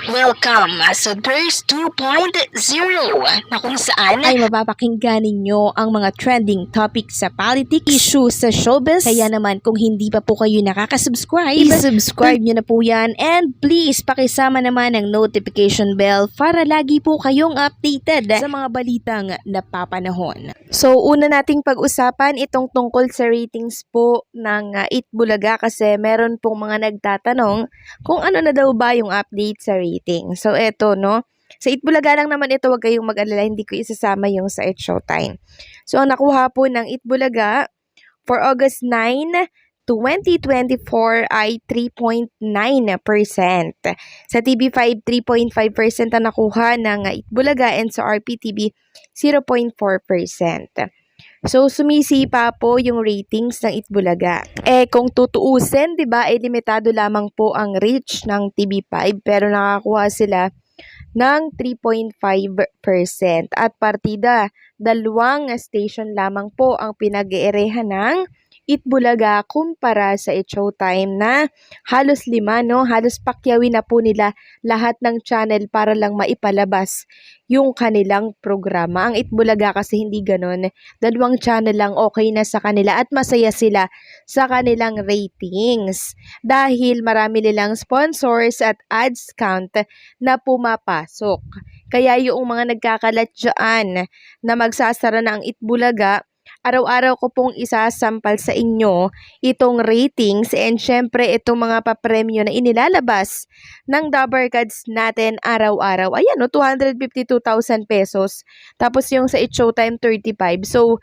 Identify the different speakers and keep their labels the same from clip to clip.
Speaker 1: Welcome sa Thirst 2.0 na kung saan
Speaker 2: ay mapapakinggan ninyo ang mga trending topics sa politics, issues sa showbiz. Kaya naman kung hindi pa po kayo nakaka-subscribe, i-subscribe nyo na po yan. And please, pakisama naman ang notification bell para lagi po kayong updated sa mga balitang napapanahon. So, una nating pag-usapan itong tungkol sa ratings po ng Itbulaga kasi meron pong mga nagtatanong kung ano na daw ba yung update sa rating. So, eto, no? Sa Itbulaga lang naman ito, huwag kayong mag-alala, hindi ko isasama yung sa It Showtime. So, ang nakuha po ng Itbulaga for August 9, 2024 ay 3.9%. Sa TV5, 3.5% ang nakuha ng Itbulaga and sa RPTV, 0.4%. So, sumisipa po yung ratings ng Itbulaga. Kung tutuusin, di ba, limitado lamang po ang reach ng TV5 pero nakakuha sila ng 3.5%. At partida, 2 station lamang po ang pinag-eerehan ng Itbulaga kumpara sa It Showtime na halos 5, no? Halos pakyawin na po nila lahat ng channel para lang maipalabas yung kanilang programa. Ang Itbulaga kasi hindi ganon. 2 channel lang okay na sa kanila at masaya sila sa kanilang ratings. Dahil marami nilang sponsors at ads count na pumapasok. Kaya yung mga nagkakalat dyan na magsasara na ang Itbulaga, araw-araw ko pong isasampal sa inyo itong ratings and syempre itong mga papremyo na inilalabas ng Dabber Cards natin araw-araw. Ayan, no, 252,000 pesos. Tapos yung sa It Showtime, 35. So,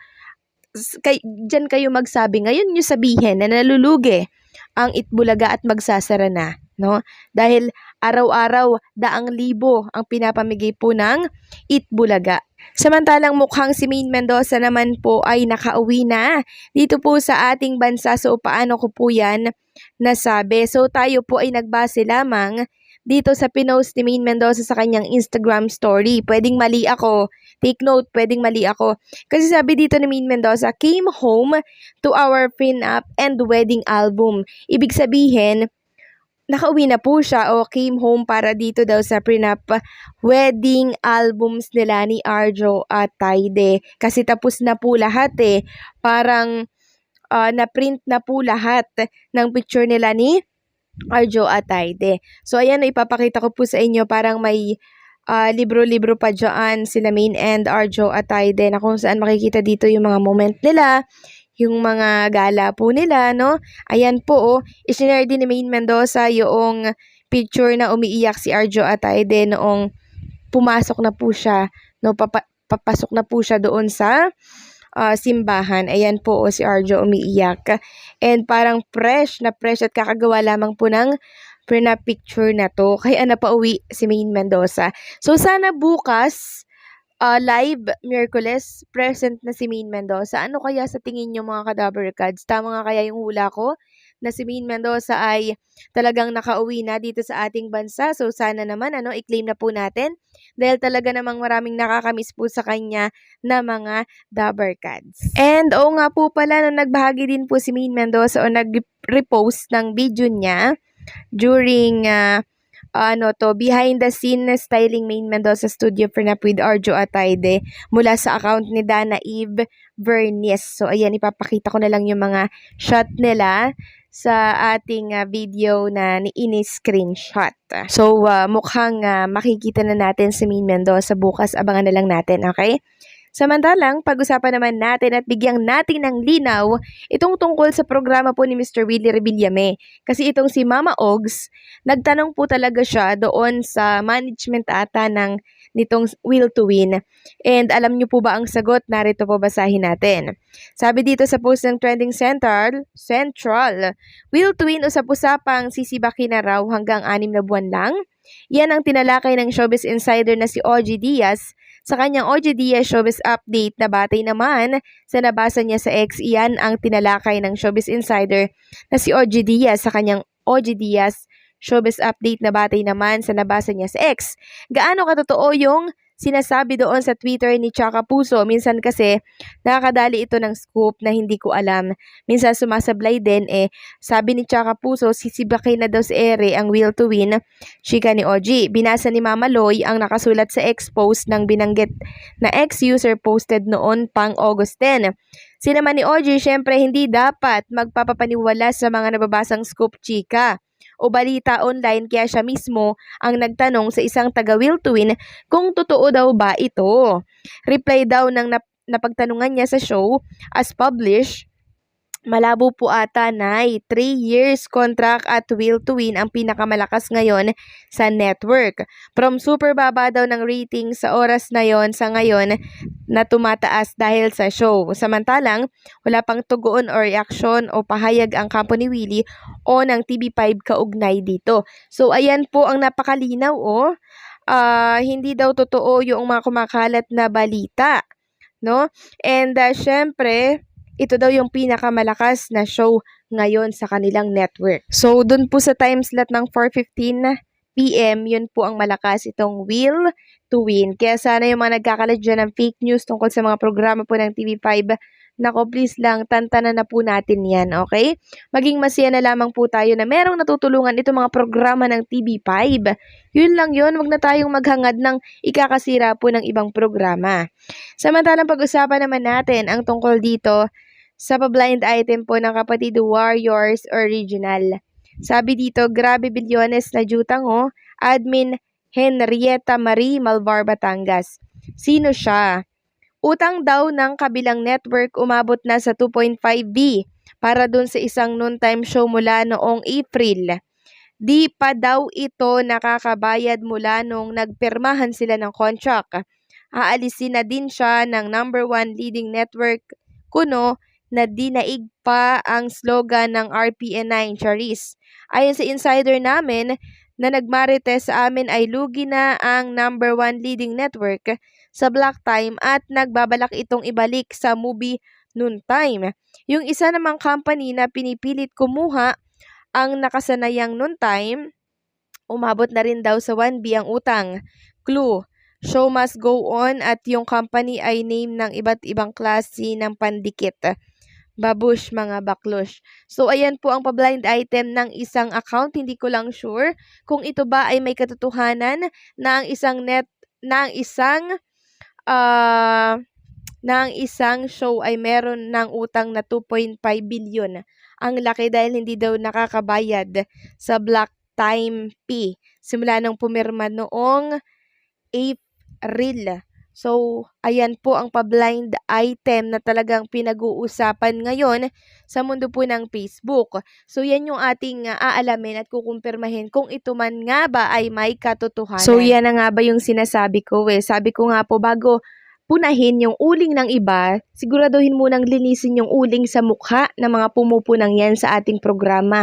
Speaker 2: dyan kayo magsabi. Ngayon nyo sabihin na nalulugi ang Itbulaga at magsasara na. No? Dahil araw-araw, 100,000 ang pinapamigay po ng Itbulaga. Samantalang mukhang si Maine Mendoza naman po ay nakauwi na dito po sa ating bansa. So paano ko po yan nasabi? So tayo po ay nagbase lamang dito sa pinost ni Maine Mendoza sa kanyang Instagram story. Pwedeng mali ako. Take note, pwedeng mali ako. Kasi sabi dito ni Maine Mendoza, came home to our prenup and wedding album. Ibig sabihin, nakauwi na po siya o came home para dito daw sa prenup wedding albums nila ni Arjo at Taide. Kasi tapos na po lahat Parang na-print na po lahat ng picture nila ni Arjo at Taide. So ayan, ipapakita ko po sa inyo, parang may libro-libro pa dyan sila Maine and Arjo at Taide na kung saan makikita dito yung mga moment nila, yung mga gala po nila, no? Ayan po, isinare din ni Maine Mendoza yung picture na umiiyak si Arjo Ataide noong pumasok na po siya, no? Papasok na po siya doon sa simbahan. Ayan po, si Arjo umiiyak. And parang fresh at kakagawa lamang po ng prenup picture na to. Kaya napauwi si Maine Mendoza. So, sana bukas, live, Miyerkules, present na si Maine Mendoza. Ano kaya sa tingin nyo mga ka-Dabber Cards? Tama nga kaya yung hula ko na si Maine Mendoza ay talagang nakauwi na dito sa ating bansa. So sana naman i-claim na po natin dahil talaga namang maraming nakakamiss po sa kanya na mga Dabber Cards. And nga po pala, nagbahagi din po si Maine Mendoza o nag-repost ng video niya during behind the scene styling Maine Mendoza studio prenup with Arjo Ataide mula sa account ni Dana Eve Vernies. So ayan, ipapakita ko na lang yung mga shot nila sa ating video na ini-screenshot. So mukhang makikita na natin si Maine Mendoza bukas, abangan na lang natin, okay? Samantalang, pag-usapan naman natin at bigyang natin ng linaw itong tungkol sa programa po ni Mr. Willie Rebillame. Kasi itong si Mama Ogs, nagtanong po talaga siya doon sa management ata nitong Will to Win. And alam niyo po ba ang sagot? Narito po, basahin natin. Sabi dito sa post ng Trending Central, Will to Win usap-usapang sisibakin na raw hanggang 6 na buwan lang. Yan ang tinalakay ng Showbiz Insider na si OG Diaz sa kanyang OG Diaz Showbiz Update na batay naman sa nabasa niya sa X. Iyan ang tinalakay ng Showbiz Insider na si OG Diaz sa kanyang OG Diaz Showbiz Update na batay naman sa nabasa niya sa X. Gaano katotoo yung sinasabi doon sa Twitter ni Chaka Puso. Minsan kasi nakakadali ito ng scoop na hindi ko alam. Minsan sumasablay din sabi ni Chaka Puso, sisibakin na daw si Ere ang will to win, chika ni OG. Binasa ni Mama Loy ang nakasulat sa ex-post ng binanggit na ex-user posted noon pang August 10. Sinaman ni OG, syempre hindi dapat magpapapaniwala sa mga nababasang scoop, chika o balita online, kaya siya mismo ang nagtanong sa isang taga Will to Win kung totoo daw ba ito. Reply daw ng napagtanungan niya sa show as published, malabo po ata, Nay. 3 years contract at Will to Win ang pinakamalakas ngayon sa network. From super baba daw ng rating sa oras na yon sa ngayon na tumataas dahil sa show. Samantalang, wala pang tugon o reaksyon o pahayag ang kampo ni Willie o ng TV5 kaugnay dito. So, ayan po ang napakalinaw hindi daw totoo yung mga kumakalat na balita, no? And syempre, ito daw yung pinakamalakas na show ngayon sa kanilang network. So, dun po sa time slot ng 4:15 PM, yun po ang malakas itong Will to Win. Kaya sana yung mga nagkakalat dyan ng fake news tungkol sa mga programa po ng TV5, nako please lang, tantanan na po natin yan, okay? Maging masaya na lamang po tayo na merong natutulungan itong mga programa ng TV5. Yun lang yun, wag na tayong maghangad ng ikakasira po ng ibang programa. Samantalang pag-usapan naman natin ang tungkol dito sa pa-blind item po ng kapatid Warriors Original. Sabi dito, grabe bilyones na jutang admin Henrietta Marie Malvar, Batangas. Sino siya? Utang daw ng kabilang network umabot na sa 2.5B para dun sa isang noontime show mula noong April. Di pa daw ito nakakabayad mula nung nagpirmahan sila ng contract. Aalisin na din siya ng number 1 leading network kuno na dinaig pa ang slogan ng RPN9, Charis. Ayon sa insider namin na nagmarites sa amin ay lugi na ang number 1 leading network sa Black Time at nagbabalak itong ibalik sa movie Noontime. Yung isa namang company na pinipilit kumuha ang nakasanayang Noontime, umabot na rin daw sa 1B ang utang. Clue, show must go on at yung company ay name ng iba't ibang klase ng pandikit. Babush, mga baklush. So, ayan po ang pa-blind item ng isang account. Hindi ko lang sure kung ito ba ay may katotohanan na ang isang show ay meron ng utang na 2.5 billion. Ang laki dahil hindi daw nakakabayad sa Black Time P simula nung pumirma noong April. So, ayan po ang pa-blind item na talagang pinag-uusapan ngayon sa mundo po ng Facebook. So, yan yung ating aalamin at kukumpirmahin kung ito man nga ba ay may katotohanan. So, yan na nga ba yung sinasabi ko Sabi ko nga po, bago punahin yung uling ng iba, siguraduhin munang linisin yung uling sa mukha ng mga pumupunang yan sa ating programa.